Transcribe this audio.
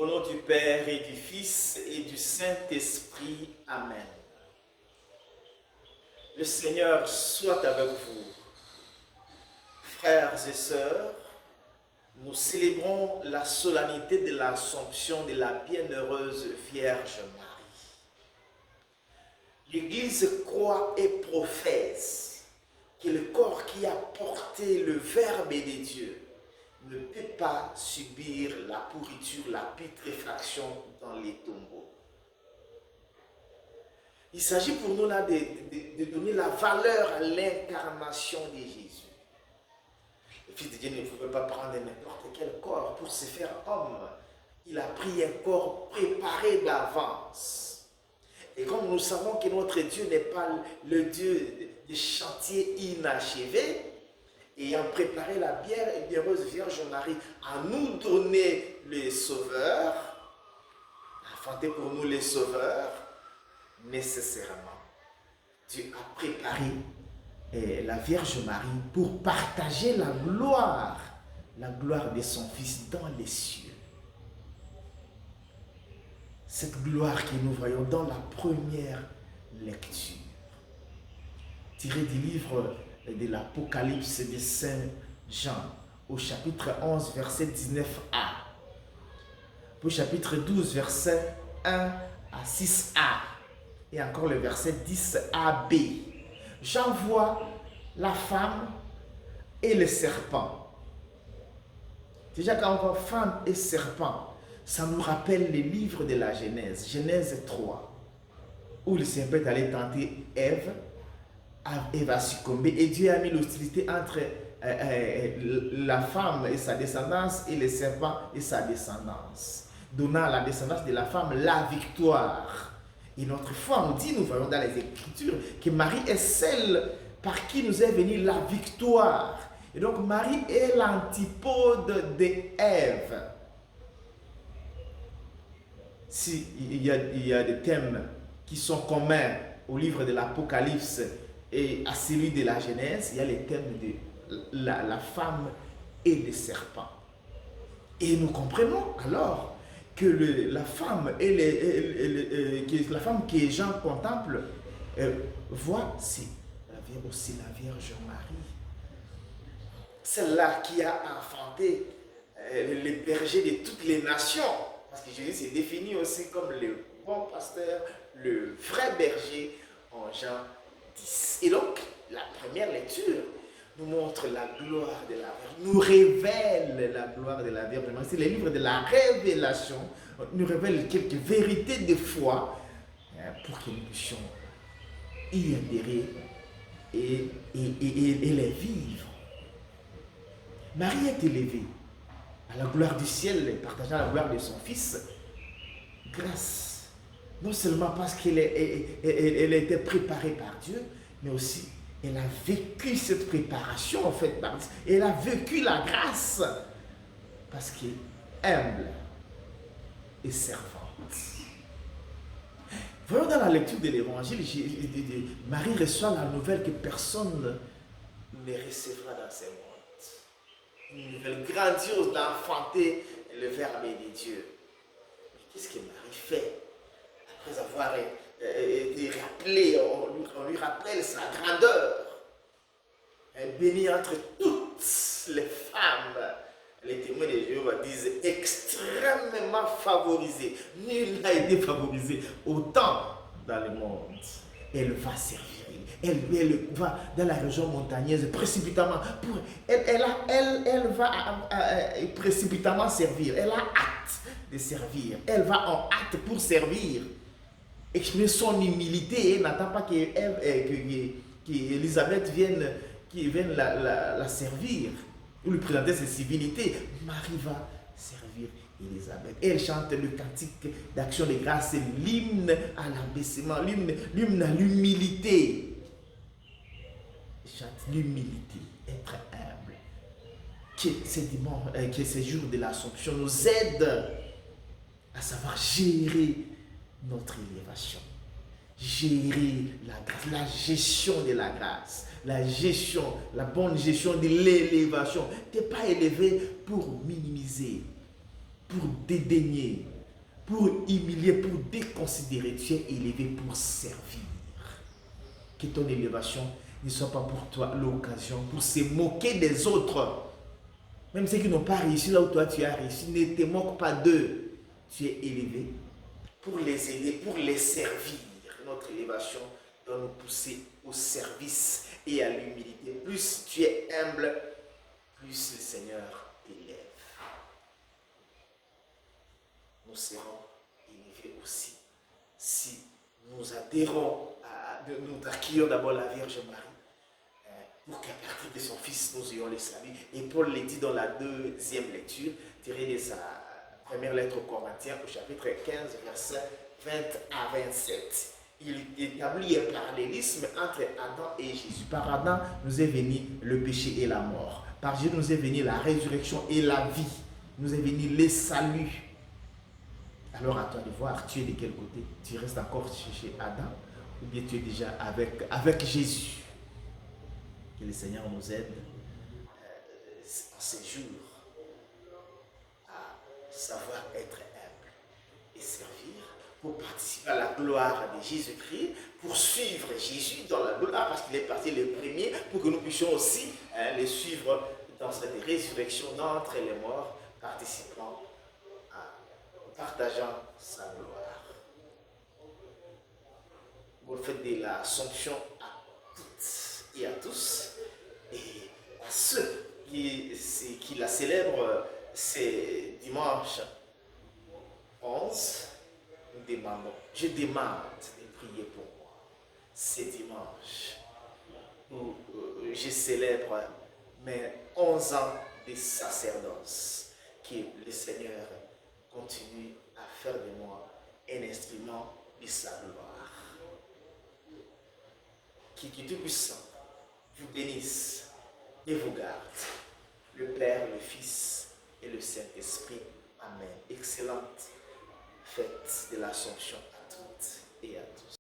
Au nom du Père et du Fils et du Saint-Esprit. Amen. Le Seigneur soit avec vous. Frères et sœurs, nous célébrons la solennité de l'Assomption de la bienheureuse Vierge Marie. L'Église croit et professe que le corps qui a porté le Verbe de Dieu ne peut pas subir la pourriture, la putréfaction dans les tombeaux. Il s'agit pour nous là de donner la valeur à l'incarnation de Jésus. Le Fils de Dieu ne pouvait pas prendre n'importe quel corps pour se faire homme. Il a pris un corps préparé d'avance. Et comme nous savons que notre Dieu n'est pas le Dieu des chantiers inachevés, ayant préparé la bienheureuse Vierge Marie à nous donner les sauveurs, à enfanter pour nous les sauveurs, nécessairement, Dieu a préparé la Vierge Marie pour partager la gloire de son Fils dans les cieux. Cette gloire que nous voyons dans la première lecture, tirée du livre de l'Apocalypse de Saint Jean, au chapitre 11, verset 19a, au chapitre 12, verset 1 à 6a, et encore le verset 10ab. Jean voit la femme et le serpent. Déjà, quand on voit femme et serpent, ça nous rappelle les livres de la Genèse, Genèse 3, où le serpent est allé tenter Ève. Ève a succombé et Dieu a mis l'hostilité entre la femme et sa descendance et le serpent et sa descendance, donnant à la descendance de la femme la victoire. Et notre foi nous dit, nous voyons dans les Écritures, que Marie est celle par qui nous est venue la victoire. Et donc Marie est l'antipode d'Ève. Si il y a des thèmes qui sont communs au livre de l'Apocalypse et à celui de la Genèse, il y a les thèmes de la femme et le serpent. Et nous comprenons alors que la femme que Jean contemple voit, c'est aussi la Vierge Marie. Celle-là qui a enfanté les bergers de toutes les nations. Parce que Jésus s'est défini aussi comme le bon pasteur, le vrai berger en Jean 10. Et donc, la première lecture nous montre la gloire de la Vierge, nous révèle la gloire de la Vierge. C'est le livre de la révélation, nous révèle quelques vérités de foi pour que nous puissions y adhérer et les vivre. Marie est élevée à la gloire du ciel, partageant la gloire de son Fils, grâce, non seulement parce qu'elle a été préparée par Dieu, mais aussi elle a vécu cette préparation en fait, elle a vécu la grâce parce qu'elle est humble et servante. Voyons dans la lecture de l'évangile, Marie reçoit la nouvelle que personne ne recevra dans ce monde. Une nouvelle grandiose d'enfanter le Verbe de Dieu. Mais qu'est-ce que Marie fait? Après avoir été rappelée, on lui rappelle sa grandeur. Elle bénit entre toutes les femmes. Les témoins de Jéhovah disent extrêmement favorisée. Nul n'a été favorisé autant dans le monde. Elle va servir. Elle va dans la région montagneuse précipitamment. Elle va précipitamment servir. Elle a hâte de servir. Elle va en hâte pour servir. Exprimer son humilité et n'attend pas qu'Élisabeth vienne la servir ou lui présenter ses civilités. Marie va servir Élisabeth. Elle chante le cantique d'action de grâce, l'hymne à l'abaissement, l'hymne à l'humilité. Elle chante l'humilité, être humble. Que ces jours de l'Assomption nous aident à savoir gérer notre élévation, gérer la grâce, la gestion de la grâce, la bonne gestion de l'élévation. Tu n'es pas élevé pour minimiser pour dédaigner, pour humilier, pour déconsidérer. Tu es élevé pour servir. Que ton élévation ne soit pas pour toi l'occasion pour se moquer des autres. Même ceux qui n'ont pas réussi là où toi tu as réussi, ne te moque pas d'eux. Tu es élevé pour les aider, pour les servir. Notre élévation doit nous pousser au service et à l'humilité. Plus tu es humble, plus le Seigneur t'élève. Nous serons élevés aussi si nous adhérons, nous accueillons d'abord la Vierge Marie pour qu'à partir de son Fils, nous ayons le salut. Et Paul le dit dans la deuxième lecture, tirée de sa première lettre aux Corinthiens, au chapitre 15, versets 20 à 27. Il établit un parallélisme entre Adam et Jésus. Par Adam, nous est venu le péché et la mort. Par Jésus, nous est venu la résurrection et la vie. Nous est venu le salut. Alors à toi de voir, tu es de quel côté? Tu restes encore chez Adam ou bien tu es déjà avec Jésus? Que le Seigneur nous aide en ces jours à savoir être humble et servir pour participer à la gloire de Jésus-Christ, pour suivre Jésus dans la gloire parce qu'il est parti le premier, pour que nous puissions aussi le suivre dans cette résurrection d'entre les morts, participant partageant sa gloire. Bonne fête de l'Assomption à toutes et à tous. Et à ceux qui la célèbrent, c'est dimanche 11. Je demande de prier pour moi. C'est dimanche où je célèbre mes 11 ans de sacerdoce. Que le Seigneur continue à faire de moi un instrument de sa gloire. Qui Tout-Puissant vous bénisse et vous garde. Le Père, le Fils et le Saint-Esprit. Amen. Excellente fête de l'Assomption à toutes et à tous.